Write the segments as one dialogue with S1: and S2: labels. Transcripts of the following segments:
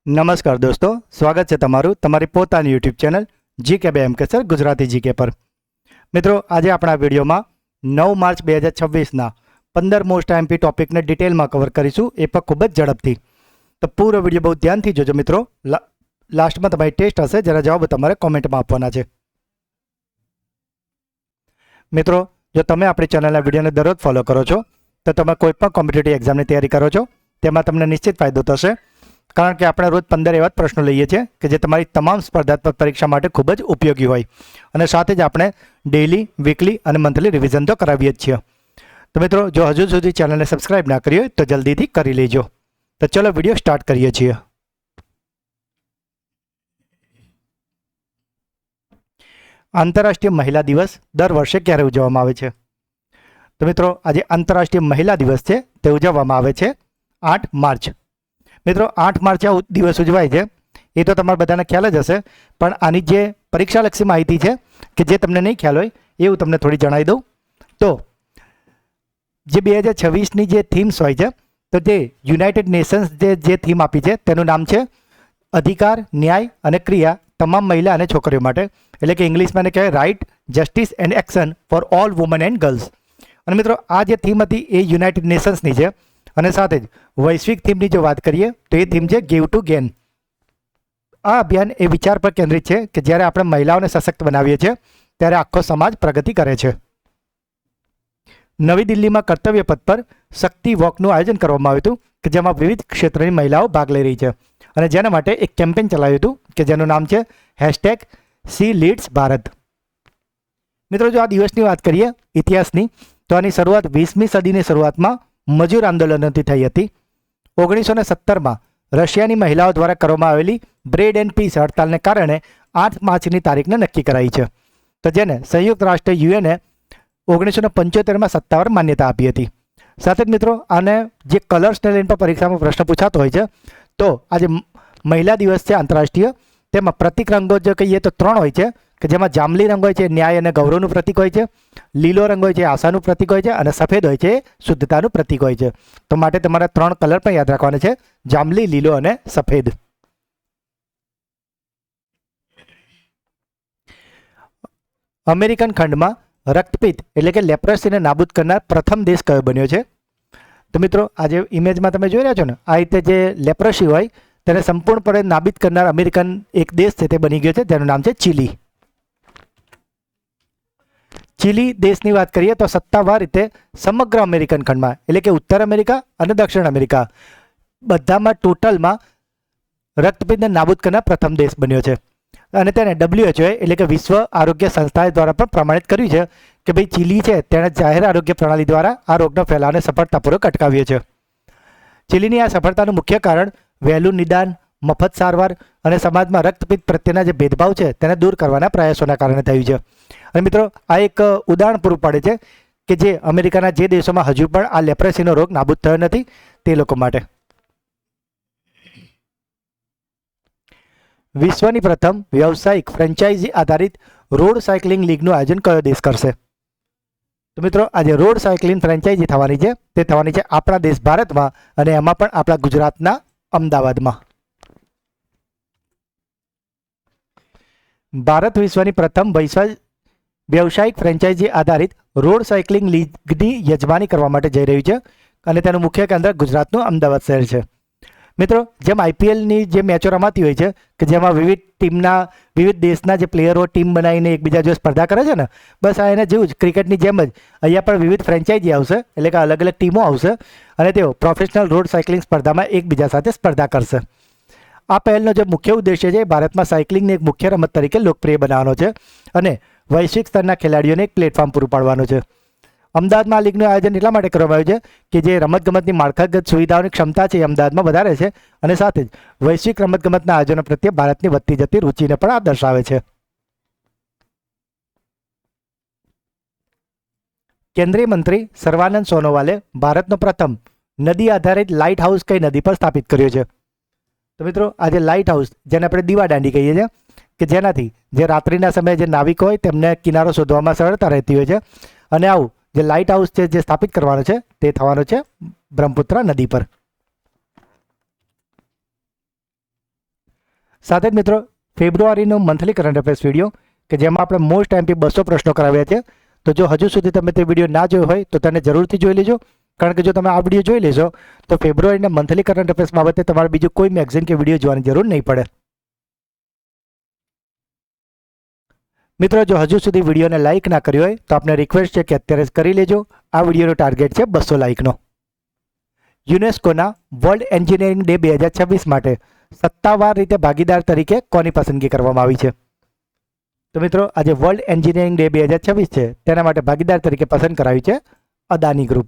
S1: નમસ્કાર દોસ્તો, સ્વાગત છે તમારું તમારી પોતાની યુટ્યુબ ચેનલ જીકે બે એમ કે સર ગુજરાતી જીકે પર. મિત્રો, આજે આપણા વિડીયોમાં 9 માર્ચ 2026ના 15 મોસ્ટ આઈએમપી ટોપિકને ડિટેલમાં કવર કરીશું, એ પણ ખૂબ જ ઝડપથી. તો પૂરો વિડીયો બહુ ધ્યાનથી જોજો મિત્રો. લાસ્ટમાં તમારી ટેસ્ટ હશે, જેના જવાબ તમારે કોમેન્ટમાં આપવાના છે. મિત્રો, જો તમે આપણી ચેનલના વિડીયોને દરરોજ ફોલો કરો છો તો તમે કોઈ પણ કોમ્પિટિટિવ એક્ઝામની તૈયારી કરો છો તેમાં તમને નિશ્ચિત ફાયદો થશે, કારણ કે આપણે રોજ 15 એવા પ્રશ્નો લઈએ છીએ કે જે તમારી તમામ સ્પર્ધાત્મક પરીક્ષા માટે ખૂબ જ ઉપયોગી હોય, અને સાથે જ આપણે ડેઇલી, વીકલી અને મંથલી રિવિઝન તો કરાવીએ જ છીએ. તો મિત્રો, જો હજુ સુધી ચેનલને સબસ્ક્રાઇબ ના કરી હોય તો જલ્દીથી કરી લેજો. તો ચલો વિડીયો સ્ટાર્ટ કરીએ છીએ. આંતરરાષ્ટ્રીય મહિલા દિવસ દર વર્ષે ક્યારે ઉજવવામાં આવે છે? તો મિત્રો, આજે આંતરરાષ્ટ્રીય મહિલા દિવસ છે તે ઉજવવામાં આવે છે 8 માર્ચ. મિત્રો, 8 માર્ચે આ દિવસ ઉજવાય છે એ તો તમારા બધાને ખ્યાલ જ હશે, પણ આની જે પરીક્ષાલક્ષી માહિતી છે કે જે તમને નહીં ખ્યાલ હોય એ હું તમને થોડી જણાવી દઉં. તો જે 2026ની જે થીમ્સ હોય છે, તો તે યુનાઇટેડ નેશન્સ જે થીમ આપી છે તેનું નામ છે અધિકાર, ન્યાય અને ક્રિયા તમામ મહિલા અને છોકરીઓ માટે, એટલે કે ઇંગ્લિશમાં એને કહેવાય right, justice and action for all women and girls. અને મિત્રો, આ જે થીમ હતી એ યુનાઇટેડ નેશન્સની છે, અને સાથે જ વૈશ્વિક થીમની જો વાત કરીએ તો એ થીમ છે ગીવ ટુ ગેન. આ અભિયાન એ વિચાર પર કેન્દ્રિત છે કે જ્યારે આપણે મહિલાઓને સશક્ત બનાવીએ છીએ ત્યારે આખો સમાજ પ્રગતિ કરે છે. નવી દિલ્હીમાં કર્તવ્ય પથ પર શક્તિ વોકનું આયોજન કરવામાં આવ્યું હતું કે જેમાં વિવિધ ક્ષેત્રની મહિલાઓ ભાગ લઈ રહી છે, અને જેના માટે એક કેમ્પેન ચલાવ્યું હતું કે જેનું નામ છે #She Leads Bharat. મિત્રો, જો આ દિવસની વાત કરીએ ઇતિહાસની, તો આની શરૂઆત 20મી સદીની શરૂઆતમાં મજૂર આંદોલનોથી થઈ હતી. 1917માં રશિયાની મહિલાઓ દ્વારા કરવામાં આવેલી બ્રેડ એન્ડ પીસ હડતાલને કારણે 8 માર્ચની તારીખને નક્કી કરાઈ છે, તો જેને સંયુક્ત રાષ્ટ્ર યુએને 1975માં સત્તાવાર માન્યતા આપી હતી. સાથે જ મિત્રો, આને જે કલર્સને લઈને પણ પરીક્ષામાં પ્રશ્ન પૂછાતો હોય છે, તો આજે મહિલા દિવસ છે આંતરરાષ્ટ્રીય, તેમાં પ્રતિક રંગો જો કહીએ તો 3 હોય છે કે જેમાં જાંબલી રંગ હોય છે ન્યાય અને ગૌરવનું પ્રતીક હોય છે, લીલો રંગ હોય છે આશાનું પ્રતીક હોય છે, અને સફેદ હોય છે શુદ્ધતાનું પ્રતીક હોય છે. તો માટે તમારે 3 કલર પણ યાદ રાખવાના છે: જાંબલી, લીલો અને સફેદ. અમેરિકન ખંડમાં રક્તપિત્ત એટલે કે લેપ્રસીને નાબૂદ કરનાર પ્રથમ દેશ કયો બન્યો છે? તો મિત્રો, આજે ઇમેજમાં તમે જોઈ રહ્યા છો ને, આ રીતે જે લેપ્રસી હોય તેને સંપૂર્ણપણે નાબૂદ કરનાર અમેરિકન એક દેશ છે તે બની ગયો છે, જેનું નામ છે ચીલી. ચીલી દેશની વાત કરીએ તો સત્તાવાર રીતે સમગ્ર અમેરિકન ખંડમાં, એટલે કે ઉત્તર અમેરિકા અને દક્ષિણ અમેરિકા બધામાં ટોટલમાં રક્તપિત્તને નાબૂદ કરનાર પ્રથમ દેશ બન્યો છે. અને તેને WHO એટલે કે વિશ્વ આરોગ્ય સંસ્થા દ્વારા પણ પ્રમાણિત કર્યું છે કે ભાઈ ચીલી છે તેણે જાહેર આરોગ્ય પ્રણાલી દ્વારા આ રોગનો ફેલાવને સફળતાપૂર્વક અટકાવ્યો છે. ચીલીની આ સફળતાનું મુખ્ય કારણ વહેલું નિદાન, મફત સારવાર અને સમાજમાં રક્તપિત્ત પ્રત્યેના જે ભેદભાવ છે તેને દૂર કરવાના પ્રયાસોના કારણે થયું છે. અને મિત્રો, આ એક ઉદાહરણ પૂરું પાડે છે કે જે અમેરિકાના જે દેશોમાં હજુ પણ આ લેપ્રસીનો રોગ નાબૂદ થયો નથી તે લોકો માટે. વિશ્વની પ્રથમ વ્યવસાયિક ફ્રેન્ચાઇઝી આધારિત રોડ સાયકલિંગ લીગનું આયોજન કયો દેશ કરશે? તો મિત્રો, આજે રોડ સાયકલિંગ ફ્રેન્ચાઇઝી થવાની છે તે થવાની છે આપણા દેશ ભારતમાં, અને એમાં પણ આપણા ગુજરાતના અમદાવાદમાં. ભારત વિશ્વની પ્રથમ વ્યવસાયિક ફ્રેન્ચાઇઝી આધારિત રોડ સાયકલિંગ લીગની યજમાની કરવા માટે જઈ રહ્યું છે, અને તેનું મુખ્ય કેન્દ્ર ગુજરાતનું અમદાવાદ શહેર છે. મિત્રો, જેમ IPLની જે મેચો રમાતી હોય છે કે જેમાં વિવિધ દેશના જે પ્લેયરો ટીમ બનાવીને એકબીજા જો સ્પર્ધા કરે છે ને, બસ આ એને જેવું જ ક્રિકેટની જેમ જ અહીંયા પણ વિવિધ ફ્રેન્ચાઇઝી આવશે, એટલે કે અલગ અલગ ટીમો આવશે અને તેઓ પ્રોફેશનલ રોડ સાયકલિંગ સ્પર્ધામાં એકબીજા સાથે સ્પર્ધા કરશે. આ પહેલનો જે મુખ્ય ઉદ્દેશ્ય છે ભારતમાં સાયકલિંગને એક મુખ્ય રમત તરીકે લોકપ્રિય બનાવવાનો છે અને વૈશ્વિક સ્તરના ખેલાડીઓને એક પ્લેટફોર્મ પૂરું પાડવાનું છે. અમદાવાદમાં આ લીગનું આયોજન એટલા માટે કરવામાં આવ્યું છે કે જે રમતગમતની માળખાગત સુવિધાઓની ક્ષમતા છે એ અમદાવાદમાં વધારે છે, અને સાથે જ વૈશ્વિક રમતગમતના આયોજનો પ્રત્યે ભારતની વધતી જતી રુચિને પણ આ દર્શાવે છે. કેન્દ્રીય મંત્રી સર્વાનંદ સોનોવાલે ભારતનો પ્રથમ નદી આધારિત લાઇટ હાઉસ કઈ નદી પર સ્થાપિત કર્યો છે? તો મિત્રો, આજે લાઇટ હાઉસ જેને આપણે દીવાદાંડી કહીએ છીએ કે જેનાથી જે રાત્રિના સમયે જે નાવિકો હોય તેમને કિનારો શોધવામાં સરળતા રહેતી હોય છે, અને આવું જે લાઇટ હાઉસ છે જે સ્થાપિત કરવાનો છે તે થવાનો છે બ્રહ્મપુત્ર નદી પર. સાથે જ મિત્રો ફેબ્રુઆરીનો મંથલી કરંટ અફેર્સ વિડીયો કે જેમાં આપણે મોસ્ટ ટાઈમથી 200 પ્રશ્નો કરાવ્યા છે. તો જો હજુ સુધી તમે તે વિડીયો ના જોયો હોય તો તેને જરૂરથી જોઈ લેજો, કારણ કે જો તમે આ વિડીયો જોઈ લેશો તો ફેબ્રુઆરીના મંથલી કરંટ અફેર્સ બાબતે તમારે બીજું કોઈ મેગઝીન કે વિડીયો જોવાની જરૂર નહીં પડે. મિત્રો જો હજુ સુધી વિડીયોને લાઇક ના કર્યો હોય તો આપને રિક્વેસ્ટ છે કે અત્યારે જ કરી લેજો. આ વિડીયોનો ટાર્ગેટ છે 200 લાઇકનો. યુનેસ્કોના વર્લ્ડ એન્જિનિયરિંગ ડે 2026 માટે સત્તાવાર રીતે ભાગીદાર તરીકે કોની પસંદગી કરવામાં આવી છે? તો મિત્રો આજે વર્લ્ડ એન્જિનિયરિંગ ડે 2026 છે તેના માટે ભાગીદાર તરીકે પસંદ કરાયું છે અદાની ગ્રુપ.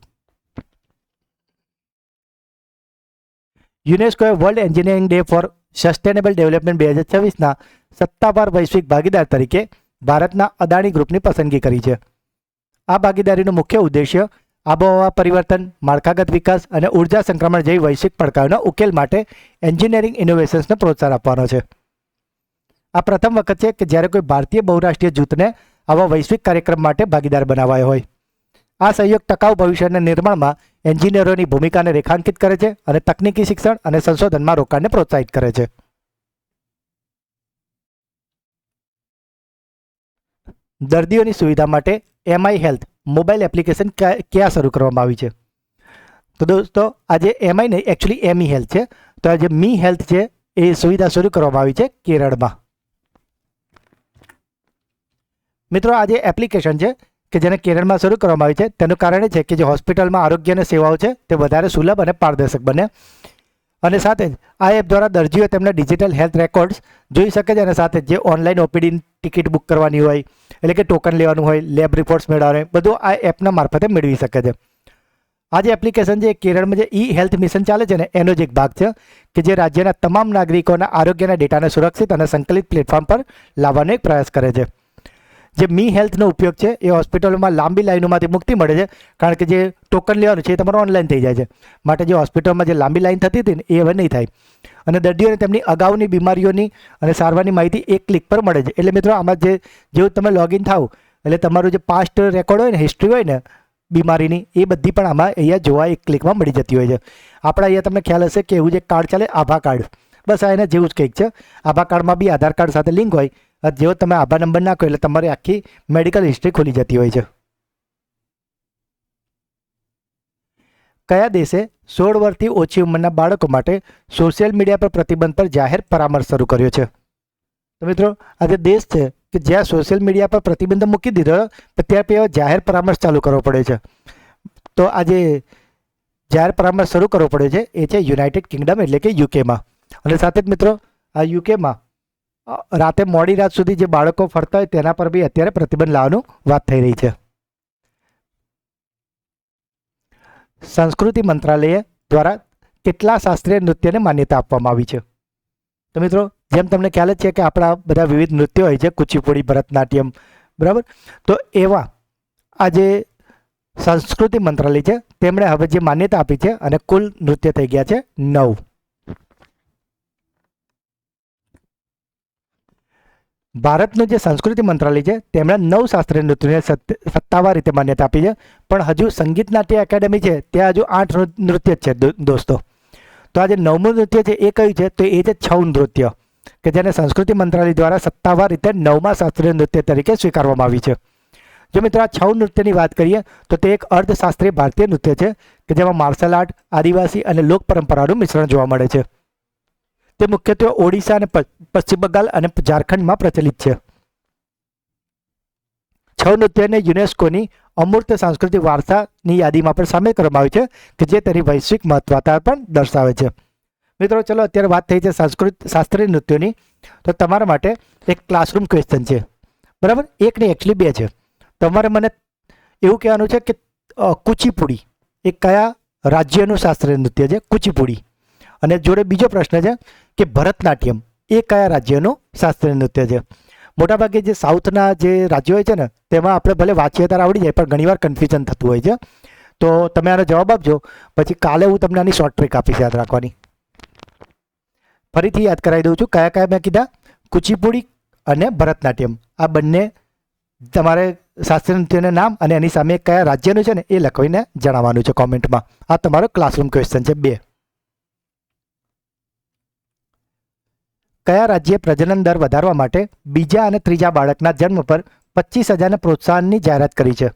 S1: યુનેસ્કોએ world engineering day for sustainable development 2026ના સત્તાવાર વૈશ્વિક ભાગીદાર તરીકે ભારતના અદાણી ગ્રુપની પસંદગી કરી છે. આ ભાગીદારીનો મુખ્ય ઉદ્દેશ્ય આબોહવા પરિવર્તન, માળખાગત વિકાસ અને ઉર્જા સંક્રમણ જેવી વૈશ્વિક પડકારોના ઉકેલ માટે એન્જિનિયરિંગ ઇનોવેશન્સને પ્રોત્સાહન આપવાનો છે. આ પ્રથમ વખત છે કે જ્યારે કોઈ ભારતીય બહુરાષ્ટ્રીય જૂથને આવા વૈશ્વિક કાર્યક્રમ માટે ભાગીદાર બનાવાયો હોય. આ સહયોગ ટકાઉ ભવિષ્યના નિર્માણમાં એન્જિનિયરોની ભૂમિકાને રેખાંકિત કરે છે અને તકનીકી શિક્ષણ અને સંશોધનમાં રોકાણને પ્રોત્સાહિત કરે છે. દર્દીઓની સુવિધા માટે એમઆઈ હેલ્થ મોબાઈલ એપ્લિકેશન ક્યાં શરૂ કરવામાં આવી છે? તો દોસ્તો આજે એમઆઈ નહીં, એકચ્યુઅલી એમઈ હેલ્થ છે. તો આજે મી હેલ્થ છે એ સુવિધા શરૂ કરવામાં આવી છે કેરળમાં. મિત્રો આ જે એપ્લિકેશન છે કે જેને કેરળમાં શરૂ કરવામાં આવી છે તેનું કારણ એ છે કે જે હોસ્પિટલમાં આરોગ્યની સેવાઓ છે તે વધારે સુલભ અને પારદર્શક બને, અને સાથે જ આ એપ દ્વારા દર્દીઓ તેમના ડિજિટલ હેલ્થ રેકોર્ડ્સ જોઈ શકે છે, અને સાથે જે ઓનલાઈન ઓપીડી ટિકિટ બુક કરવાની હોય, એટલે કે ટોકન લેવાનું હોય, લેબ રિપોર્ટ્સ મેળવવાનું બધું આ એપના મારફતે મેળવી શકે છે. આ જે એપ્લિકેશન છે કેરળમાં જે ઈ હેલ્થ મિશન ચાલે છે ને એનો જ એક ભાગ છે કે જે રાજ્યના તમામ નાગરિકોના આરોગ્યના ડેટાને સુરક્ષિત અને સંકલિત પ્લેટફોર્મ પર લાવવાનો એક પ્રયાસ કરે છે. જે મી હેલ્થનો ઉપયોગ છે એ હોસ્પિટલોમાં લાંબી લાઈનોમાંથી મુક્તિ મળે છે, કારણ કે જે ટોકન લેવાનું છે એ તમારું ઓનલાઈન થઈ જાય છે. માટે જે હોસ્પિટલમાં જે લાંબી લાઈન થતી હતી ને એ હવે નહીં થાય, અને દર્દીઓને તેમની અગાઉની બીમારીઓની અને સારવારની માહિતી એક ક્લિક પર મળે છે. એટલે મિત્રો આમાં જેવું તમે લોગિન થાવ એટલે તમારું જે પાસ્ટ રેકોર્ડ હોય ને, હિસ્ટ્રી હોય ને બીમારીની, એ બધી પણ આમાં અહીંયા જોવા એક ક્લિકમાં મળી જતી હોય છે. આપણા અહીંયા તમને ખ્યાલ હશે કે એવું જે કાર્ડ ચાલે આભા કાર્ડ, બસ આ એના જેવું જ કંઈક છે. આભા કાર્ડમાં બી આધાર કાર્ડ સાથે લિંક હોય, જેવો તમે આભા નંબર નાખો એટલે તમારી આખી મેડિકલ હિસ્ટ્રી ખુલી જતી હોય છે. કયા દેશે 16 વર્ષથી ઓછી ઉંમરના બાળકો માટે સોશિયલ મીડિયા પર પ્રતિબંધ પર જાહેર પરામર્શ શરૂ કર્યો છે? તો મિત્રો આ જે દેશ છે કે જ્યાં સોશિયલ મીડિયા પર પ્રતિબંધ મૂકી દીધો ત્યાં પણ જાહેર પરામર્શ ચાલુ કરવો પડે છે. તો આ જે જાહેર પરામર્શ શરૂ કરવો પડે છે એ છે યુનાઇટેડ કિંગડમ એટલે કે યુકેમાં. અને સાથે જ મિત્રો આ યુકેમાં રાતે મોડી રાત સુધી જે બાળકો ફરતા હોય તેના પર બી અત્યારે પ્રતિબંધ લાવવાનું વાત થઈ રહી છે. સંસ્કૃતિ મંત્રાલય દ્વારા કેટલા શાસ્ત્રીય નૃત્યને માન્યતા આપવામાં આવી છે? તો મિત્રો જેમ તમને ખ્યાલ જ છે કે આપણા બધા વિવિધ નૃત્યો હોય છે, કુચીપુડી, ભરતનાટ્યમ, બરાબર. તો એવા આ જે સંસ્કૃતિ મંત્રાલય છે તેમણે હવે જે માન્યતા આપી છે અને કુલ નૃત્ય થઈ ગયા છે 9. ભારતનું જે સંસ્કૃતિ મંત્રાલય છે તેમણે 9 શાસ્ત્રીય નૃત્યોને સત્તાવાર રીતે માન્યતા આપી છે, પણ હજુ સંગીત નાટ્ય એકેડેમી છે ત્યાં હજુ 8 નૃત્ય જ છે દોસ્તો. તો આ જે 9મું નૃત્ય છે એ કયું છે? તો એ છે છઉ નૃત્ય, કે જેને સંસ્કૃતિ મંત્રાલય દ્વારા સત્તાવાર રીતે 9મા શાસ્ત્રીય નૃત્ય તરીકે સ્વીકારવામાં આવી છે. જો મિત્રો આ છઉ નૃત્યની વાત કરીએ તો તે એક અર્ધશાસ્ત્રીય ભારતીય નૃત્ય છે કે જેમાં માર્શલ આર્ટ, આદિવાસી અને લોક પરંપરાનું મિશ્રણ જોવા મળે છે. તે મુખ્યત્વે ઓડિશા અને પશ્ચિમ બંગાળ અને ઝારખંડમાં પ્રચલિત છે. છઉ નૃત્યને યુનેસ્કોની અમૂર્ત સાંસ્કૃતિક વારસાની યાદીમાં પણ સામેલ કરવામાં આવ્યું છે કે જે તેની વૈશ્વિક મહત્વતા પણ દર્શાવે છે. મિત્રો ચલો અત્યારે વાત થઈ છે શાસ્ત્રીય નૃત્યોની, તો તમારા માટે એક ક્લાસરૂમ ક્વેશ્ચન છે, બરાબર? એક નહીં, એકચ્યુઅલી 2 છે. તમારે મને એવું કહેવાનું છે કે કુચીપુડી એ કયા રાજ્યનું શાસ્ત્રીય નૃત્ય છે? કુચીપુડી. અને જોડે બીજો પ્રશ્ન છે કે ભરતનાટ્યમ એ કયા રાજ્યનું શાસ્ત્રીય નૃત્ય છે? મોટાભાગે જે સાઉથના જે રાજ્યો હોય છે ને તેમાં આપણે ભલે વાંચીએ ત્યારે આવડી જાય, પણ ઘણીવાર કન્ફ્યુઝન થતું હોય છે. તો તમે આનો જવાબ આપજો, પછી કાલે હું તમને આની શોર્ટ ટ્રીક આપીશ યાદ રાખવાની. ફરીથી યાદ કરાવી દઉં છું કયા કયા મેં કીધા: કુચીપુડી અને ભરતનાટ્યમ. આ બંને તમારે શાસ્ત્રીય નૃત્યના નામ અને એની સામે કયા રાજ્યનું છે ને એ લખીને જણાવવાનું છે કોમેન્ટમાં. આ તમારો ક્લાસરૂમ ક્વેશ્ચન છે 2. કયા રાજ્યે પ્રજનન દર વધારવા માટે બીજા અને ત્રીજા બાળકના જન્મ પર 25,000 પ્રોત્સાહનની જાહેરાત કરી છે?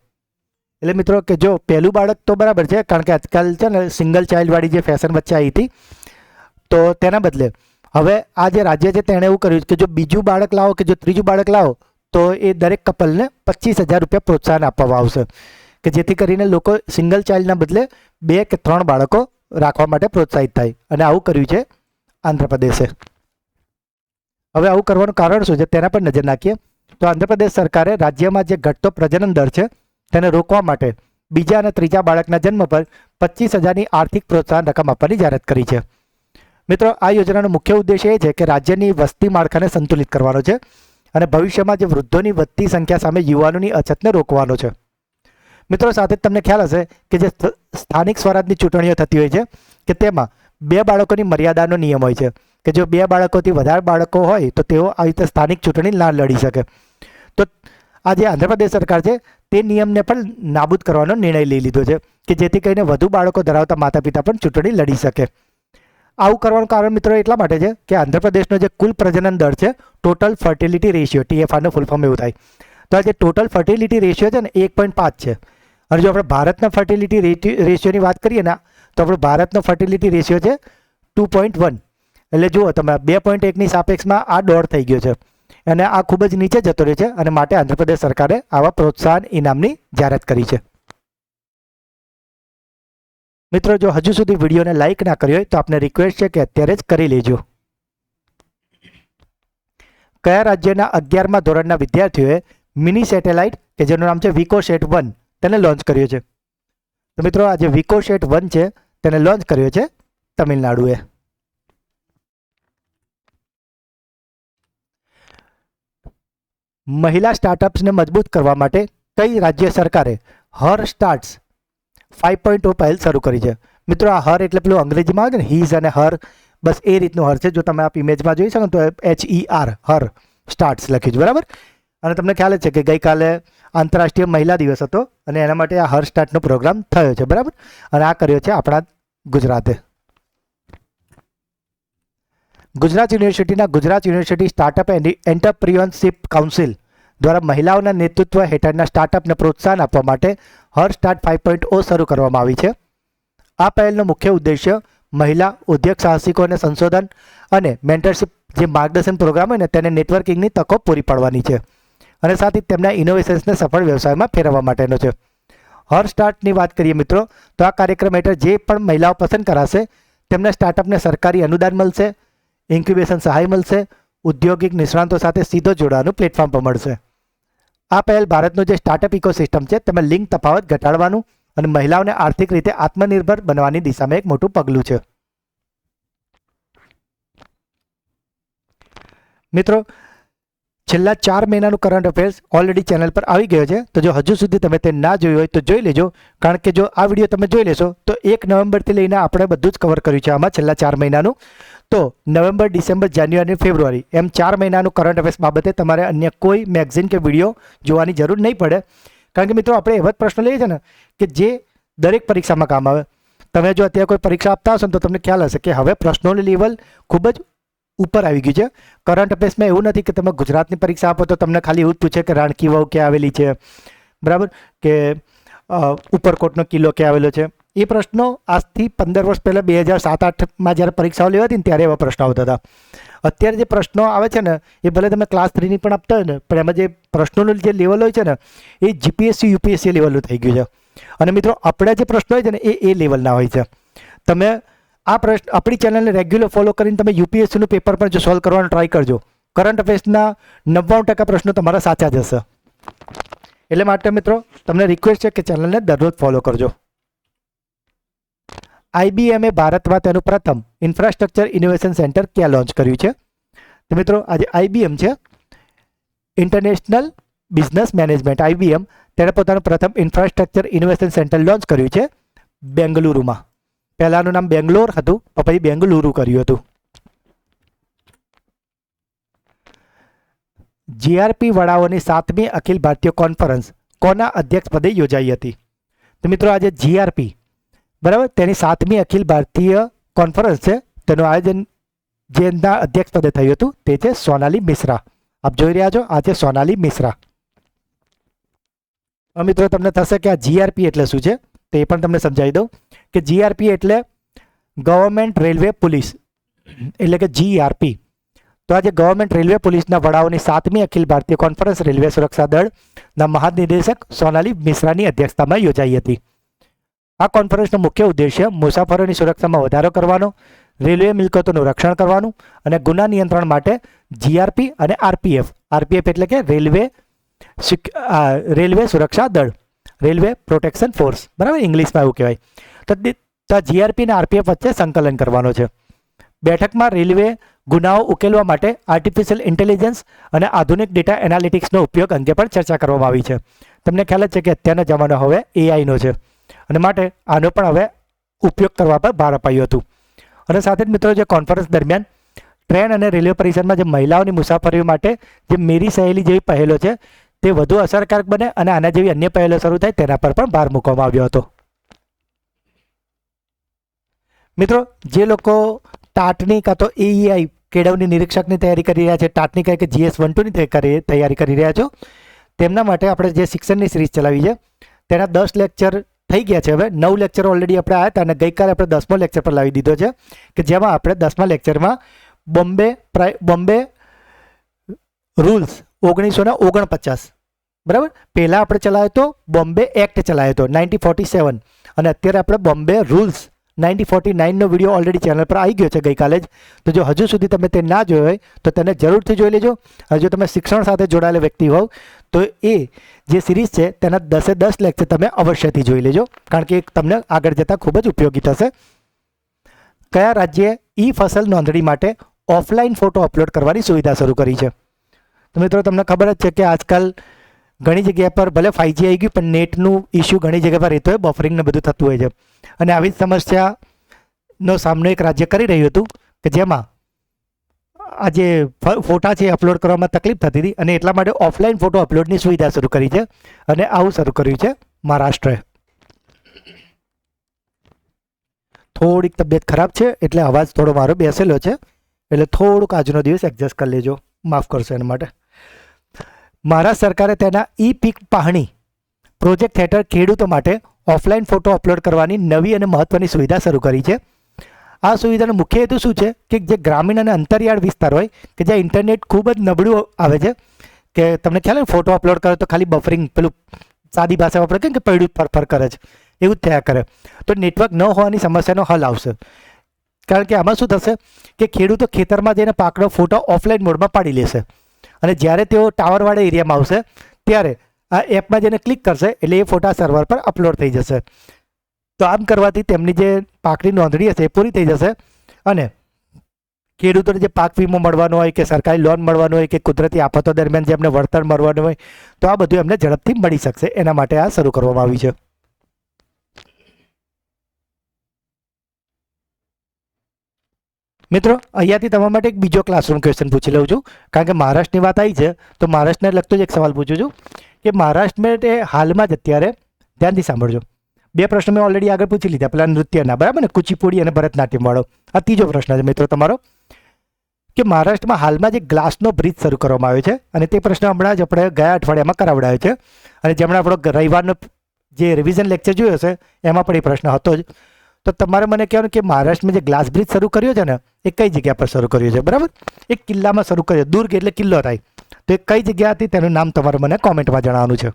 S1: એટલે મિત્રો કે જો પહેલું બાળક તો બરાબર છે, કારણ કે આજકાલ છે ને સિંગલ ચાઇલ્ડવાળી જે ફેશન વચ્ચે આવી હતી, તો તેના બદલે હવે આ જે રાજ્ય છે તેણે એવું કર્યું કે જો બીજું બાળક લાવો કે જો ત્રીજું બાળક લાવો તો એ દરેક કપલને 25,000 રૂપિયા પ્રોત્સાહન આપવામાં આવશે, કે જેથી કરીને લોકો સિંગલ ચાઇલ્ડના બદલે 2 કે 3 બાળકો રાખવા માટે પ્રોત્સાહિત થાય. અને આવું કર્યું છે આંધ્રપ્રદેશે. હવે આવું કરવાનું કારણ શું છે તેના પર નજર નાખીએ તો આંધ્રપ્રદેશ સરકારે રાજ્યમાં જે ઘટતો પ્રજનન દર છે તેને રોકવા માટે બીજા અને ત્રીજા બાળકના જન્મ પર 25,000ની આર્થિક પ્રોત્સાહન રકમ આપવાની જાહેરાત કરી છે. મિત્રો, આ યોજનાનો મુખ્ય ઉદ્દેશ્ય એ છે કે રાજ્યની વસ્તી માળખાને સંતુલિત કરવાનો છે અને ભવિષ્યમાં જે વૃદ્ધોની વધતી સંખ્યા સામે યુવાનોની અછતને રોકવાનો છે. મિત્રો, સાથે જ તમને ખ્યાલ હશે કે જે સ્થાનિક સ્વરાજની ચૂંટણીઓ થતી હોય છે કે તેમાં 2 બાળકોની મર્યાદાનો નિયમ હોય છે, કે જો 2 બાળકોથી વધારે બાળકો હોય તો તેઓ આવી રીતે સ્થાનિક ચૂંટણી ના લડી શકે. તો આ જે આંધ્રપ્રદેશ સરકાર છે તે નિયમને પણ નાબૂદ કરવાનો નિર્ણય લઈ લીધો છે, કે જેથી કરીને વધુ બાળકો ધરાવતા માતા પિતા પણ ચૂંટણી લડી શકે. આવું કરવાનું કારણ મિત્રો એટલા માટે છે કે આંધ્રપ્રદેશનો જે કુલ પ્રજનન દર છે, ટોટલ ફર્ટિલિટી રેશિયો, TFR નો ફૂલ ફોર્મ એવું થાય, તો આ જે ટોટલ ફર્ટિલિટી રેશિયો છે ને 1.5 છે. અને જો આપણે ભારતના ફર્ટિલિટી રેશિયોની વાત કરીએ ને તો આપણો ભારતનો ફર્ટિલિટી રેશિયો છે 2.1. એટલે જુઓ તમે 2.1ની સાપેક્ષમાં આ દોઢ થઈ ગયો છે અને આ ખૂબ જ નીચે જતો રહે છે, અને માટે આંધ્રપ્રદેશ સરકારે આવા પ્રોત્સાહન ઇનામની જાહેરાત કરી છે. મિત્રો, જો હજુ સુધી વિડીયોને લાઇક ના કરી હોય તો આપને રિક્વેસ્ટ છે કે અત્યારે જ કરી લેજો. કયા રાજ્યના 11મા ધોરણના વિદ્યાર્થીઓએ મિની સેટેલાઇટ કે જેનું નામ છે વિકોસેટ-1 તેને લોન્ચ કર્યો છે? તો મિત્રો, આ જે વિકોસેટ-1 છે તેને લોન્ચ કર્યો છે તમિલનાડુએ. મહિલા સ્ટાર્ટઅપ્સને મજબૂત કરવા માટે કઈ રાજ્ય સરકારે હર સ્ટાર્ટ્સ 5.0 પહેલ શરૂ કરી છે? મિત્રો, આ હર એટલે પેલું અંગ્રેજીમાં આવે છે ને હીઝ અને હર, બસ એ રીતનું હર છે. જો તમે આપ ઇમેજમાં જોઈ શકો તો HER હર સ્ટાર્ટ્સ લખ્યું છે, બરાબર. અને તમને ખ્યાલ જ છે કે ગઈકાલે આંતરરાષ્ટ્રીય મહિલા દિવસ હતો અને એના માટે આ હર સ્ટાર્ટનો પ્રોગ્રામ થયો છે, બરાબર. અને આ કર્યો છે આપણા ગુજરાતે. ગુજરાત યુનિવર્સિટીના Gujarat university startup and entrepreneurship council દ્વારા મહિલાઓના નેતૃત્વ હેઠળના સ્ટાર્ટઅપને પ્રોત્સાહન આપવા માટે હર સ્ટાર્ટ 5.0 શરૂ કરવામાં આવી છે. આ પહેલનો મુખ્ય ઉદ્દેશ્ય મહિલા ઉદ્યોગ સાહસિકોને સંશોધન અને મેન્ટરશિપ જે માર્ગદર્શન પ્રોગ્રામ હોય ને તેને નેટવર્કિંગની તકો પૂરી પાડવાની છે અને સાથે તેમના ઇનોવેશન્સને સફળ વ્યવસાયમાં ફેરવવા માટેનો છે. હર સ્ટાર્ટની વાત કરીએ મિત્રો તો આ કાર્યક્રમ હેઠળ જે પણ મહિલાઓ પસંદ કરાશે તેમના સ્ટાર્ટઅપને સરકારી અનુદાન મળશે, ઇન્ક્યુબેશન સહાય મળશે, ઔદ્યોગિક નિષ્ણાતો સાથે સીધો જોડાવાનું પ્લેટફોર્મ પણ મળશે. આ પહેલ ભારતનું જે સ્ટાર્ટઅપ ઇકોસિસ્ટમ છે તેમાં લિંગ તફાવત ઘટાડવાનું અને મહિલાઓને આર્થિક રીતે આત્મનિર્ભર બનવાની દિશામાં એક મોટું પગલું છે. મિત્રો, છેલ્લા 4 મહિનાનું કરંટ અફેર્સ ઓલરેડી ચેનલ પર આવી ગયો છે, તો જો હજુ સુધી તમે તે ના જોયું હોય તો જોઈ લેજો, કારણ કે જો આ વિડીયો તમે જોઈ લેશો તો 1 નવેમ્બરથી લઈને આપણે બધું જ કવર કર્યું છે આમાં છેલ્લા 4 મહિનાનું. તો નવેમ્બર, ડિસેમ્બર, જાન્યુઆરી, ફેબ્રુઆરી એમ 4 મહિનાનું કરંટ અફેર્સ બાબતે તમારે અન્ય કોઈ મેગઝીન કે વિડીયો જોવાની જરૂર નહીં પડે, કારણ કે મિત્રો આપણે એવા જ પ્રશ્નો લઈએ છીએ ને કે જે દરેક પરીક્ષામાં કામ આવે. તમે જો અત્યારે કોઈ પરીક્ષા આપતા હશો ને તો તમને ખ્યાલ હશે કે હવે પ્રશ્નોનું લેવલ ખૂબ જ ઉપર આવી ગયું છે. કરંટ અફેર્સમાં એવું નથી કે તમે ગુજરાતની પરીક્ષા આપો તો તમને ખાલી એવું જ પૂછે કે રાણકી વાવ ક્યાં આવેલી છે, બરાબર, કે ઉપરકોટનો કિલ્લો ક્યાં આવેલો છે. એ પ્રશ્નો આજથી 15 વર્ષ પહેલાં 2007-8માં જ્યારે પરીક્ષાઓ લેવાતી ને ત્યારે એવા પ્રશ્નો આવતા હતા. અત્યારે જે પ્રશ્નો આવે છે ને એ ભલે તમે ક્લાસ 3ની પણ આપતા હોય ને, પણ એમાં જે પ્રશ્નોનું જે લેવલ હોય છે ને એ GPSC UPSC લેવલનું થઈ ગયું છે. અને મિત્રો આપણા જે પ્રશ્નો હોય છે ને એ લેવલના હોય છે. તમે આ પ્રશ્ન આપણી ચેનલને રેગ્યુલર ફોલો કરીને તમે UPSCનું પેપર પણ જો સોલ્વ કરવાનો ટ્રાય કરજો. કરંટ અફેર્સના 99% પ્રશ્નો તમારા સાચા જ હશે. એટલે માટે મિત્રો તમને રિક્વેસ્ટ છે કે ચેનલને દરરોજ ફોલો કરજો. IBM એ ભારતમાં તેનું પ્રથમ ઇન્ફ્રાસ્ટ્રક્ચર ઇનોવેશન સેન્ટર ક્યાં લોન્ચ કર્યું છે? તો મિત્રો આજે IBM છે, ઇન્ટરનેશનલ બિઝનેસ મેનેજમેન્ટ, IBM તેણે પોતાનું પ્રથમ ઇન્ફ્રાસ્ટ્રક્ચર ઇનોવેશન સેન્ટર લોન્ચ કર્યું છે બેંગલુરુમાં. પહેલાનું નામ બેંગ્લોર હતું, પછી બેંગલુરુ કર્યું હતું. GRP વડાઓની 7મી અખિલ ભારતીય કોન્ફરન્સ કોના અધ્યક્ષપદે યોજાઈ હતી? તો મિત્રો આજે GRP, બરાબર, તેની 7મી અખિલ ભારતીય કોન્ફરન્સ છે, તેનું આયોજન જેના અધ્યક્ષ પદે થયું હતું તે છે સોનાલી મિશ્રા. આપ જોઈ રહ્યા છો, આ છે સોનાલી મિશ્રા. મિત્રો તમને થશે કે આ જીઆરપી એટલે શું છે, તો એ પણ તમને સમજાવી દઉં કે જીઆરપી એટલે ગવર્મેન્ટ રેલવે પોલીસ, એટલે કે જીઆરપી. તો આજે ગવર્મેન્ટ રેલવે પોલીસના વડાઓની 7મી અખિલ ભારતીય કોન્ફરન્સ રેલવે સુરક્ષા દળના મહાનિદેશક સોનાલી મિશ્રાની અધ્યક્ષતામાં યોજાઈ હતી. આ કોન્ફરન્સનો મુખ્ય ઉદ્દેશ્ય મુસાફરોની સુરક્ષામાં વધારો કરવાનો, રેલવે મિલકતોનું રક્ષણ કરવાનું અને ગુના નિયંત્રણ માટે જીઆરપી અને આરપીએફ એટલે કે રેલવે સુરક્ષા દળ, રેલવે પ્રોટેક્શન ફોર્સ, બરાબર, ઇંગ્લિશમાં એવું કહેવાય. તો જીઆરપી અને આરપીએફ વચ્ચે સંકલન કરવાનો છે. બેઠકમાં રેલવે ગુનાઓ ઉકેલવા માટે આર્ટિફિશિયલ ઇન્ટેલિજન્સ અને આધુનિક ડેટા એનાલિટિક્સનો ઉપયોગ અંગે પણ ચર્ચા કરવામાં આવી છે. તમને ખ્યાલ જ છે કે અત્યારનો જમાનો હવે એઆઈનો છે અને માટે આનો પણ હવે ઉપયોગ કરવા પર ભાર અપાયું હતું. અને સાથે જ મિત્રો, જે કોન્ફરન્સ દરમિયાન ટ્રેન અને રેલવે પરિષદમાં જે મહિલાઓની મુસાફરીઓ માટે જે મેરી સહેલી જેવી પહેલો છે તે વધુ અસરકારક બને અને આના જેવી અન્ય પહેલો શરૂ થાય તેના પર પણ ભાર મૂકવામાં આવ્યો હતો. મિત્રો, જે લોકો ટાટની કાં તો એઈઆઈ કેળવણી નિરીક્ષકની તૈયારી કરી રહ્યા છે, ટાટની કહે કે GS12ની તૈયારી કરી રહ્યા છો, તેમના માટે આપણે જે શિક્ષણની સિરીઝ ચલાવી છે તેના 10 લેક્ચર થઈ ગયા છે. હવે 9 લેક્ચર ઓલરેડી આપણે આવ્યા હતા અને ગઈકાલે આપણે 10મો લેક્ચર પર લાવી દીધો છે કે જેમાં આપણે 10મા લેક્ચરમાં બોમ્બે રૂલ્સ 1949, બરાબર, પહેલાં આપણે ચલાવ્યો હતો બોમ્બે એક્ટ ચલાવ્યો હતો 1947 અને અત્યારે આપણે બોમ્બે રૂલ્સ 1949નો વિડીયો ઓલરેડી ચેનલ પર આવી ગયો છે ગઈકાલે જ. તો જો હજુ સુધી તમે તે ના જોયો હોય તો તેને જરૂરથી જોઈ લેજો. અને જો તમે શિક્ષણ સાથે જોડાયેલા વ્યક્તિ હોવ તો એ જે સિરીઝ છે તેના 10 લેક્ચર તમે અવશ્યથી જોઈ લેજો, કારણ કે તમને આગળ જતાં ખૂબ જ ઉપયોગી થશે. કયા રાજ્યે ઈ ફસલ નોંધણી માટે ઓફલાઈન ફોટો અપલોડ કરવાની સુવિધા શરૂ કરી છે? તો મિત્રો, તમને ખબર જ છે કે આજકાલ ઘણી જગ્યા પર ભલે 5G આવી ગયું પણ નેટનું ઇસ્યુ ઘણી જગ્યા પર રહેતો હોય, બફરિંગને બધું થતું હોય છે. અને આવી જ સમસ્યાનો સામનો એક રાજ્ય કરી રહ્યું હતું કે જેમાં આ જે ફોટા છે એ અપલોડ કરવામાં તકલીફ થતી હતી અને એટલા માટે ઓફલાઈન ફોટો અપલોડની સુવિધા શરૂ કરી છે અને આવું શરૂ કર્યું છે મહારાષ્ટ્રએ. થોડીક તબિયત ખરાબ છે એટલે અવાજ થોડો મારો બેસેલો છે, એટલે થોડુંક આજનો દિવસ એડજસ્ટ કરી લેજો, માફ કરશો એના માટે. મહારાષ્ટ્ર સરકારે તેના ઈ-પીક પાહણી પ્રોજેક્ટ હેઠળ ખેડૂતો માટે ઓફલાઈન ફોટો અપલોડ કરવાની નવી અને મહત્વની સુવિધા શરૂ કરી છે. આ સુવિધાનો મુખ્ય હેતુ શું છે કે જે ગ્રામીણ અને અંતરિયાળ વિસ્તાર હોય કે જ્યાં ઇન્ટરનેટ ખૂબ જ નબળું આવે છે, કે તમને ખ્યાલ હોય ફોટો અપલોડ કરો તો ખાલી બફરિંગ, પેલું સાદી ભાષામાં આપણે કહીએ કે પડ્યું ફરફર કરે છે, એવું જ થયા કરે. તો નેટવર્ક ન હોવાની સમસ્યાનો હલ આવશે, કારણ કે આમાં શું થશે કે ખેડૂતો ખેતરમાં જઈને પાકનો ફોટો ઓફલાઈન મોડમાં પાડી લેશે અને જ્યારે તેઓ ટાવરવાળા એરિયામાં આવશે ત્યારે આ એપમાં જઈને ક્લિક કરશે એટલે એ ફોટા સર્વર પર અપલોડ થઈ જશે. તો આમ કરવાથી તેમની જે પાકની નોંધણી હશે એ પૂરી થઈ જશે અને ખેડૂતોને જે પાક વીમો મળવાનો હોય કે સરકારી લોન મળવાનો હોય કે કુદરતી આફતો દરમિયાન જે એમને વળતર મળવાનું હોય તો આ બધું એમને ઝડપથી મળી શકશે. એના માટે આ શરૂ કરવામાં આવ્યું છે. મિત્રો, અહીંયાથી તમારા માટે એક બીજો ક્લાસરૂમ ક્વેશ્ચન પૂછી લઉં છું, કારણ કે મહારાષ્ટ્રની વાત આવી છે તો મહારાષ્ટ્રને લગતો જ એક સવાલ પૂછું છું કે મહારાષ્ટ્રમાં હાલમાં જ અત્યારે, ધ્યાનથી સાંભળજો, 2 પ્રશ્નો મેં ઓલરેડી આગળ પૂછી લીધા, પેલા નૃત્યના, બરાબર ને, કુચીપુડી અને ભરતનાટ્યમ વાળો. આ ત્રીજો પ્રશ્ન છે મિત્રો તમારો કે મહારાષ્ટ્રમાં હાલમાં જે ગ્લાસનો બ્રિજ શરૂ કરવામાં આવ્યો છે અને તે પ્રશ્ન હમણાં જ આપણે ગયા અઠવાડિયામાં કરાવડાયો છે અને જેમણે આપણો રવિવારનો જે રિવિઝન લેક્ચર જોયો હશે એમાં પણ એ પ્રશ્ન હતો જ. તો તમારે મને કહેવાનું કે મહારાષ્ટ્રમાં જે ગ્લાસ બ્રિજ શરૂ કર્યો છે ને એ કઈ જગ્યા પર શરૂ કર્યો છે? બરાબર, એક કિલ્લામાં શરૂ કર્યો, દુર્ગ એટલે કિલ્લો થાય, તો એ કઈ જગ્યા હતી તેનું નામ તમારે મને કોમેન્ટમાં જણાવવાનું છે.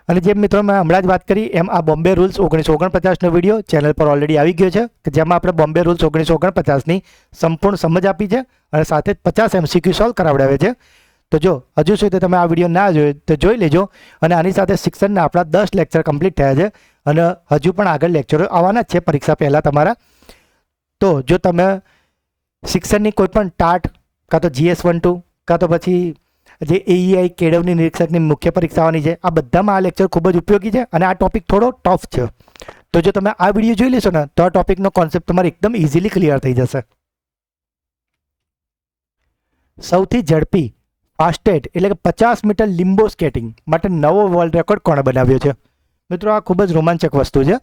S1: અને જેમ મિત્રો મેં હમણાં જ વાત કરી એમ આ બોમ્બે રૂલ્સ 1949નો વિડીયો ચેનલ પર ઓલરેડી આવી ગયો છે કે જેમાં આપણે બોમ્બે રૂલ્સ 1949ની સંપૂર્ણ સમજ આપી છે અને સાથે જ 50 MCQ સોલ્વ કરાવડાવે છે. તો જો હજુ સુધી તમે આ વિડીયો ના જોયો તો જોઈ લેજો. અને આની સાથે શિક્ષણના આપણા 10 લેક્ચર કમ્પ્લીટ થયા છે અને હજુ પણ આગળ લેક્ચરો આવવાના જ છે પરીક્ષા પહેલાં તમારા. તો જો તમે શિક્ષણની કોઈ પણ ટાટ કાં તો GS12 કાં તો પછી જે એઈઆઈ કેળવણી નિરીક્ષકની મુખ્ય પરીક્ષાઓની છે, આ બધામાં આ લેક્ચર ખૂબ જ ઉપયોગી છે અને આ ટોપિક થોડો ટફ છે. તો જો તમે આ વિડીયો જોઈ લેશો ને તો આ ટોપિકનો કોન્સેપ્ટ તમારે એકદમ ઇઝીલી ક્લિયર થઈ જશે. સૌથી ઝડપી ફાસ્ટેસ્ટ એટલે કે 50 મીટર લિમ્બો સ્કેટિંગ માટે નવો વર્લ્ડ રેકોર્ડ કોણે બનાવ્યો છે? મિત્રો, આ ખૂબ જ રોમાંચક વસ્તુ છે.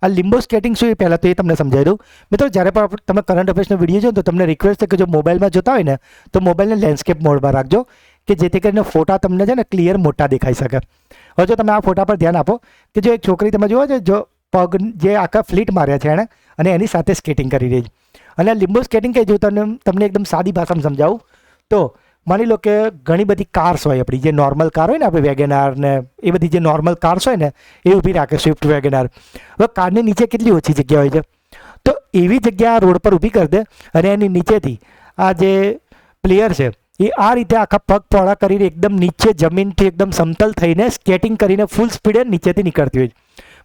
S1: આ લિમ્બો સ્કેટિંગ શું એ પહેલાં તો એ તમને સમજાવી દઉં. મિત્રો જ્યારે પણ તમે કરંટ અફેર્સનો વિડીયો જો તો તમને રિક્વેસ્ટ છે કે જો મોબાઈલમાં જોતા હોય ને તો મોબાઈલને લેન્ડસ્કેપ મોડમાં રાખજો કે જેથી કરીને ફોટા તમને છે ને ક્લિયર મોટા દેખાઈ શકે. હવે જો તમે આ ફોટા પર ધ્યાન આપો કે જો એક છોકરી તમે જુઓ છો જો પગ જે આખા ફ્લીટ માર્યા છે એણે અને એની સાથે સ્કેટિંગ કરી રહી છે. અને લિમ્બો સ્કેટિંગ કહે જો તમને એકદમ સાદી ભાષામાં સમજાવું તો માની લો કે ઘણી બધી કાર્સ હોય આપણી જે નોર્મલ કાર હોય ને આપણે વેગેનાર ને એ બધી જે નોર્મલ કાર્સ હોય ને એ ઊભી રાખે સ્વિફ્ટ વેગેનાર. હવે કારની નીચે કેટલી ઓછી જગ્યા હોય છે તો એવી જગ્યા રોડ પર ઊભી કરી દે અને એની નીચેથી આ જે પ્લેયર છે એ આ રીતે આખા પગ પહોળા કરીને એકદમ નીચે જમીનથી એકદમ સમતલ થઈને સ્કેટિંગ કરીને ફૂલ સ્પીડે નીચેથી નીકળતી હોય.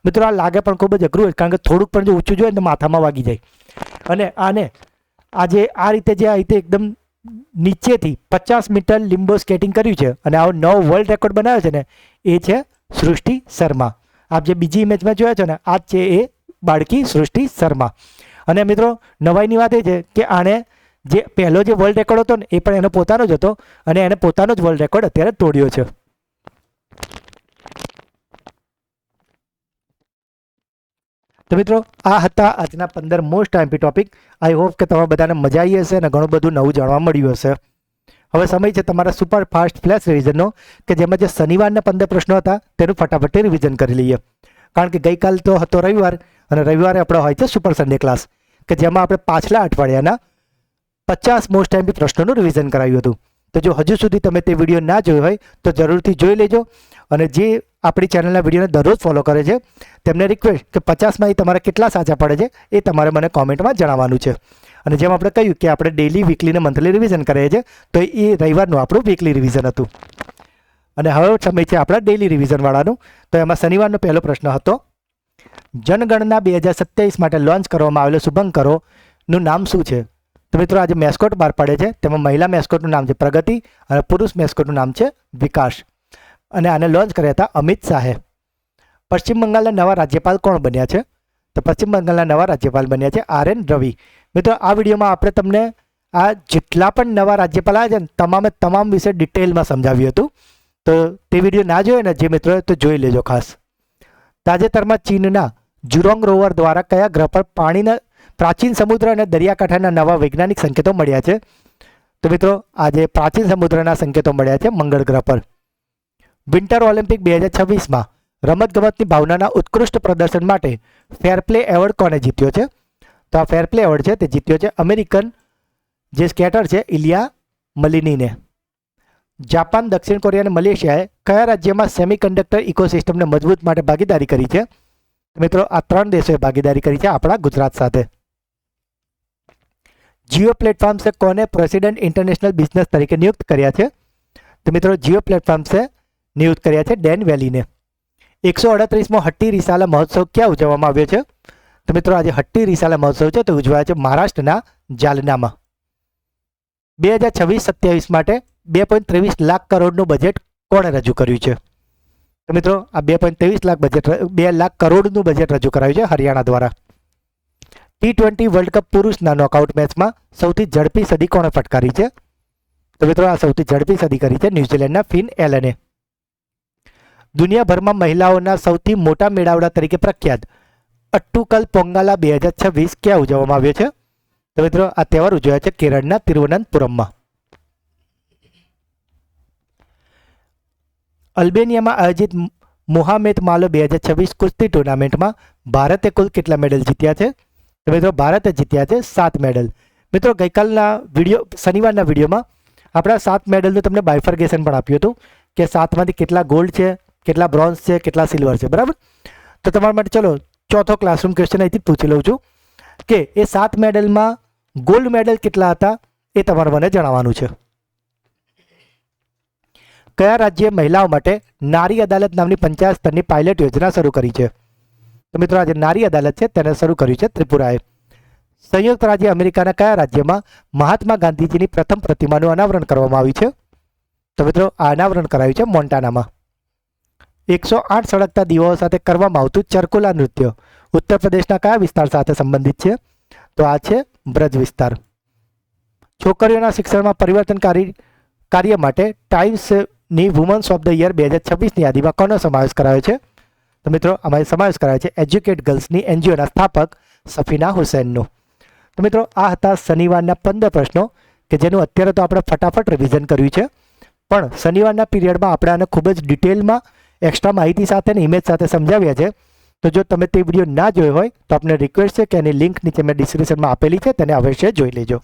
S1: મિત્રો આ લાગે પણ ખૂબ જ અઘરું હોય કારણ કે થોડુંક પણ જો ઊંચું જોઈએ તો માથામાં વાગી જાય. અને આ રીતે જે આ રીતે એકદમ નીચેથી 50 મીટર લિમ્બો સ્કેટિંગ કર્યું છે અને આવો નવો વર્લ્ડ રેકોર્ડ બનાવ્યો છે ને એ છે સૃષ્ટિ શર્મા. આપ જે બીજી ઇમેજમાં જોયા છો ને આ છે એ બાળકી સૃષ્ટિ શર્મા. અને મિત્રો નવાઈની વાત એ છે કે આણે જે પહેલો જે વર્લ્ડ રેકોર્ડ હતો ને એ પણ એનો પોતાનો જ હતો અને એને પોતાનો જ વર્લ્ડ રેકોર્ડ અત્યારે તોડ્યો છે. તો મિત્રો આ હતા આજના 15 most IMP topic. I hope કે તમારા બધાને મજા આવી હશે અને ઘણું બધું નવું જાણવા મળ્યું હશે. હવે સમય છે તમારા સુપર ફાસ્ટ ફ્લેશ રિવિઝનનો કે જેમાં જે શનિવારના 15 પ્રશ્નો હતા તેનું ફટાફટ રિવિઝન કરી લઈએ. કારણ કે ગઈકાલ તો હતો રવિવાર અને રવિવારે આપણો હોય છે સુપર સન્ડે ક્લાસ કે જેમાં આપણે પાછલા અઠવાડિયાના 50 મોસ્ટ આઈએમપી પ્રશ્નોનું રિવિઝન કરાવ્યું હતું. તો જો હજુ સુધી તમે તે વિડીયો ના જોયો હોય તો જરૂરથી જોઈ લેજો. અને જે આપણી ચેનલના વિડીયોને દરરોજ ફોલો કરે છે તેમને રિક્વેસ્ટ કે 50માંથી તમારે કેટલા સાચા પડે છે એ તમારે મને કોમેન્ટમાં જણાવવાનું છે. અને જેમ આપણે કહ્યું કે આપણે ડેઇલી વીકલી ને મંથલી રિવિઝન કરીએ છીએ તો એ રવિવારનું આપણું વીકલી રિવિઝન હતું. અને હવે સમય છે આપણા ડેઇલી રિવિઝનવાળાનું. તો એમાં શનિવારનો પહેલો પ્રશ્ન હતો જનગણના 2027 માટે લોન્ચ કરવામાં આવેલો શુભંકરોનું નામ શું છે? તો મિત્રો આજે મેસ્કોટ બહાર પડે છે તેમાં મહિલા મેસ્કોટનું નામ છે પ્રગતિ અને પુરુષ મેસ્કોટનું નામ છે વિકાસ. અને આને લોન્ચ કર્યા હતા અમિત શાહે. પશ્ચિમ બંગાળના નવા રાજ્યપાલ કોણ બન્યા છે? તો પશ્ચિમ બંગાળના નવા રાજ્યપાલ બન્યા છે આર.એન. રવિ. મિત્રો આ વિડીયોમાં આપણે તમને આ જેટલા પણ નવા રાજ્યપાલ આવ્યા છે ને તમામ વિશે ડિટેલમાં સમજાવ્યું હતું. તો તે વિડીયો ના જોયો ને જે મિત્રોએ તો જોઈ લેજો ખાસ. તાજેતરમાં ચીનના જુરોંગ રોવર દ્વારા કયા ગ્રહ પર પાણીના પ્રાચીન સમુદ્ર અને દરિયાકાંઠાના નવા વૈજ્ઞાનિક સંકેતો મળ્યા છે? તો મિત્રો આજે પ્રાચીન સમુદ્રના સંકેતો મળ્યા છે મંગળ ગ્રહ પર. વિન્ટર ઓલિમ્પિક 2026માં રમતગમતની ભાવનાના ઉત્કૃષ્ટ પ્રદર્શન માટે ફેરપ્લે એવોર્ડ કોને જીત્યો છે? તો આ ફેરપ્લે એવોર્ડ છે તે જીત્યો છે અમેરિકન જે સ્કેટર છે ઇલિયા મલિનીને. જાપાન, દક્ષિણ કોરિયા અને મલેશિયાએ કયા રાજ્યમાં સેમિકન્ડક્ટર ઇકોસિસ્ટમને મજબૂત માટે ભાગીદારી કરી છે? મિત્રો આ 3 દેશોએ ભાગીદારી કરી છે આપણા ગુજરાત સાથે. જીઓ પ્લેટફોર્મ્સે કોને પ્રેસિડેન્ટ ઇન્ટરનેશનલ બિઝનેસ તરીકે નિયુક્ત કર્યા છે? તો મિત્રો જીઓ પ્લેટફોર્મ્સે નિયુક્ત કર્યા છે ડેન વેલીને. 138મો હટ્ટી રિસાલા મહોત્સવ ક્યાં ઉજવવામાં આવ્યો છે? તો મિત્રો આજે હટ્ટી રિસાલા મહોત્સવ છે તો ઉજવાય છે મહારાષ્ટ્રના જાલનામાં. 2026-27 માટે 2.23 લાખ કરોડનું બજેટ કોણે રજૂ કર્યું છે? તો મિત્રો આ 2 લાખ કરોડનું બજેટ રજૂ કરાયું છે હરિયાણા દ્વારા. T20 વર્લ્ડ કપ પુરુષના નોકઆઉટ મેચમાં સૌથી ઝડપી સદી કોણે ફટકારી છે? તો મિત્રો આ સૌથી ઝડપી સદી કરી છે ન્યૂઝીલેન્ડના ફિન એલને. દુનિયાભરમાં મહિલાઓના સૌથી મોટા મેળાવડા તરીકે પ્રખ્યાત અટ્ટુકલ પોંગાલા 2026 ક્યાં ઉજવવામાં આવ્યો છે? તો મિત્રો આ તહેવાર ઉજવાય છે કેરળના તિરુવનંતપુરમમાં. અલ્બેનિયામાં આયોજિત મોહામેદ માલો 2026 કુસ્તી ટુર્નામેન્ટમાં ભારતે કુલ કેટલા મેડલ જીત્યા છે? તો મિત્રો ભારતે જીત્યા છે 7 મેડલ. મિત્રો ગઈકાલના વિડીયો શનિવારના વિડીયોમાં આપણા 7 મેડલનું તમને બાયફર્ગેશન પણ આપ્યું હતું કે 7માંથી કેટલા ગોલ્ડ છે, કેટલા બ્રોન્ઝ છે, કેટલા સિલ્વર છે, બરાબર. તો તમારા માટે ચલો ચોથો ક્લાસરૂમ ક્વેશ્ચન અહીંથી પૂછી લઉં છું કે એ 7 મેડલમાં ગોલ્ડ મેડલ કેટલા હતા એ તમારે મને જણાવવાનું છે. કયા રાજ્યે મહિલાઓ માટે નારી અદાલત નામની પંચાયત સ્તરની પાયલટ યોજના શરૂ કરી છે? તો મિત્રો આજે નારી અદાલત છે તેને શરૂ કર્યું છે ત્રિપુરાએ. સંયુક્ત રાજ્ય અમેરિકાના કયા રાજ્યમાં મહાત્મા ગાંધીજીની પ્રથમ પ્રતિમાનું અનાવરણ કરવામાં આવ્યું છે? તો મિત્રો આ અનાવરણ કરાયું છે મોન્ટાનામાં. 108 સળગતા દીવાઓ સાથે કરવામાં આવતું ચરકુલા નૃત્ય ઉત્તર પ્રદેશના કયા વિસ્તાર સાથે સંબંધિત છે? તો આ છે બ્રજ વિસ્તાર. છોકરીઓના શિક્ષણમાં પરિવર્તનકારી કાર્ય માટે ટાઈમ્સની વુમન્સ ઓફ ધ યર 2026ની યાદીમાં કોનો સમાવેશ કરાયો છે? તો મિત્રો અમારે સમાવેશ કરાયો છે એજ્યુકેટ ગર્લ્સની એનજીઓના સ્થાપક સફીના હુસૈનનો. તો મિત્રો આ હતા શનિવારના 15 પ્રશ્નો કે જેનું અત્યારે તો આપણે ફટાફટ રિવિઝન કર્યું છે, પણ શનિવારના પીરિયડમાં આપણે આને ખૂબ જ ડિટેલમાં એક્સ્ટ્રા માહિતી સાથે અને ઇમેજ સાથે સમજાવ્યા છે. તો જો તમે તે વિડીયો ના જોયો હોય તો આપને રિક્વેસ્ટ છે કે એની લિંક નીચે મેં ડિસ્ક્રિપ્શનમાં આપેલી છે, તેને અવશ્ય જોઈ લેજો.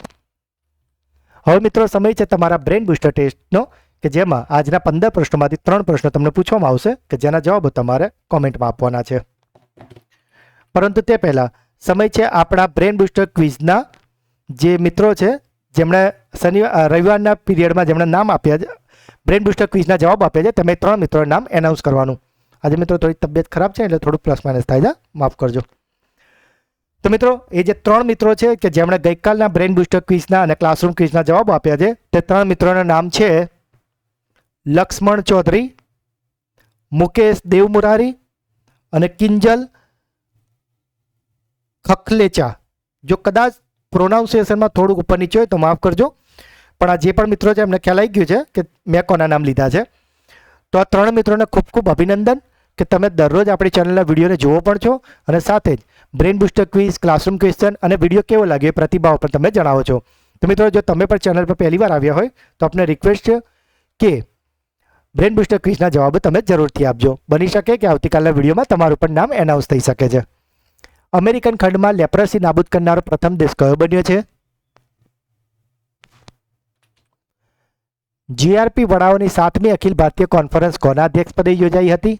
S1: હવે મિત્રો સમય છે તમારા બ્રેન બૂસ્ટર ટેસ્ટનો કે જેમાં આજના 15 પ્રશ્નોમાંથી 3 પ્રશ્નો તમને પૂછવામાં આવશે કે જેના જવાબો તમારે કોમેન્ટમાં આપવાના છે. પરંતુ તે પહેલાં સમય છે આપણા બ્રેન બૂસ્ટર ક્વિઝના જે મિત્રો છે જેમણે રવિવારના પીરિયડમાં જેમણે નામ આપ્યા છે, બ્રેન બૂસ્ટર ક્વિઝના જવાબ આપ્યા છે, તમે 3 મિત્રોના નામ એનાઉન્સ કરવાનું. આજે મિત્રો થોડી તબિયત ખરાબ છે એટલે થોડું પ્લસ માઇનસ થાય છે, માફ કરજો. તો મિત્રો એ જે 3 મિત્રો છે કે જેમણે ગઈકાલના બ્રેન બૂસ્ટર ક્વિઝના અને ક્લાસરૂમ ક્વિઝના જવાબ આપ્યા છે તે 3 મિત્રોના નામ છે લક્ષ્મણ ચૌધરી, મુકેશ દેવમુરારી અને કિંજલ ખખલેચા. જો કદાચ પ્રોનાઉન્સિએશનમાં થોડુંક ઉપર નીચે હોય તો માફ કરજો, પણ આ જે પણ મિત્રો છે એમને ખ્યાલ આવી ગયું છે કે મેં કોના નામ લીધા છે. તો આ 3 મિત્રોને ખૂબ ખૂબ અભિનંદન કે તમે દરરોજ આપણી ચેનલના વિડીયોને જોવો પણ છો અને સાથે જ brain booster quiz, classroom question અને વિડીયો કેવો લાગ્યો એ પ્રતિભાવ પણ તમે જણાવો છો. તો મિત્રો જો તમે પણ ચેનલ પર પહેલીવાર આવ્યા હોય તો આપને રિક્વેસ્ટ છે કે બ્રેન બૂસ્ટર ક્વિઝના જવાબો તમે જરૂરથી આપજો. બની શકે કે આવતીકાલના વિડીયોમાં તમારું પણ નામ એનાઉન્સ થઈ શકે છે. અમેરિકન ખંડમાં લેપ્રસી નાબૂદ કરનારો પ્રથમ દેશ કયો બન્યો છે? જીઆરપી વડાઓની 7મી અખિલ ભારતીય કોન્ફરન્સ કોના અધ્યક્ષપદે યોજાઈ હતી?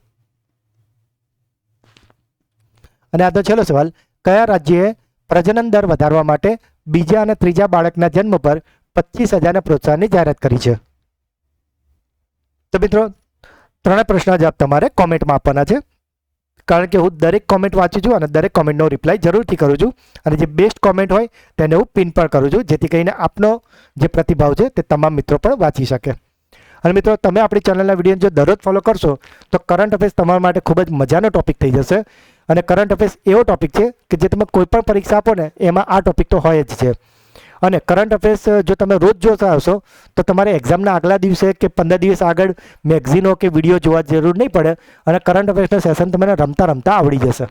S1: અને આ તો છેલ્લો સવાલ, કયા રાજ્યએ પ્રજનન દર વધારવા માટે બીજા અને ત્રીજા બાળકના જન્મ પર 25,000 પ્રોત્સાહનની જાહેરાત કરી છે? તો મિત્રો 3 પ્રશ્નના જવાબ તમારે કોમેન્ટમાં આપવાના છે, કારણ કે હું દરેક કોમેન્ટ વાંચું છું અને દરેક કોમેન્ટનો રિપ્લાય જરૂરથી કરું છું અને જે બેસ્ટ કોમેન્ટ હોય તેને હું પિન પણ કરું છું, જેથી કરીને આપનો જે પ્રતિભાવ છે તે તમામ મિત્રો પણ વાંચી શકે. અને મિત્રો તમે આપણી ચેનલના વિડીયોને જો દરરોજ ફોલો કરશો તો કરંટ અફેર્સ તમારા માટે ખૂબ જ મજાનો ટોપિક થઈ જશે. અને કરંટ અફેર્સ એવો ટોપિક છે કે જે તમે કોઈ પણ પરીક્ષા આપો ને એમાં આ ટોપિક તો હોય જ છે. અને કરંટ અફેર્સ જો તમે રોજ જોતા આવશો તો તમારે એક્ઝામના આગલા દિવસે કે 15 દિવસ આગળ મેગઝીનો કે વિડીયો જોવા જરૂર નહીં પડે અને કરંટ અફેર્સનો સેશન તમને રમતા રમતા આવડી જશે.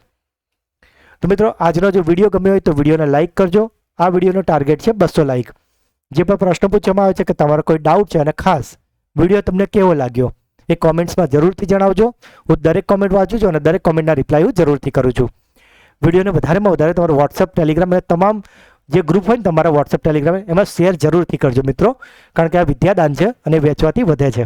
S1: તો મિત્રો આજનો જો વિડીયો ગમ્યો હોય તો વિડીયોને લાઇક કરજો. આ વિડીયોનો ટાર્ગેટ છે 200 લાઇક. જે પણ પ્રશ્ન પૂછવામાં આવે છે કે તમારો કોઈ ડાઉટ છે અને ખાસ વિડીયો તમને કેવો લાગ્યો એ કોમેન્ટ્સમાં જરૂરથી જણાવજો. હું દરેક કોમેન્ટ વાંચું છું અને દરેક કોમેન્ટના રિપ્લાય હું જરૂરથી કરું છું. વિડીયોને વધારેમાં વધારે તમારો વોટ્સઅપ, ટેલિગ્રામ અને તમામ જે ગ્રુપ હોય ને તમારા વોટ્સઅપ, ટેલિગ્રામ એમાં શેર જરૂરથી કરજો મિત્રો, કારણ કે આ વિદ્યાદાન છે અને વેચવાથી વધે છે.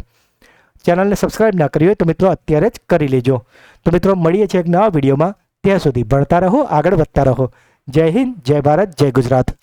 S1: ચેનલને સબસ્ક્રાઇબ ના કરી હોય તો મિત્રો અત્યારે જ કરી લેજો. તો મિત્રો મળીએ છીએ એક નવા વિડીયોમાં. ત્યાં સુધી ભણતા રહો, આગળ વધતા રહો. જય હિન્દ, જય ભારત, જય ગુજરાત.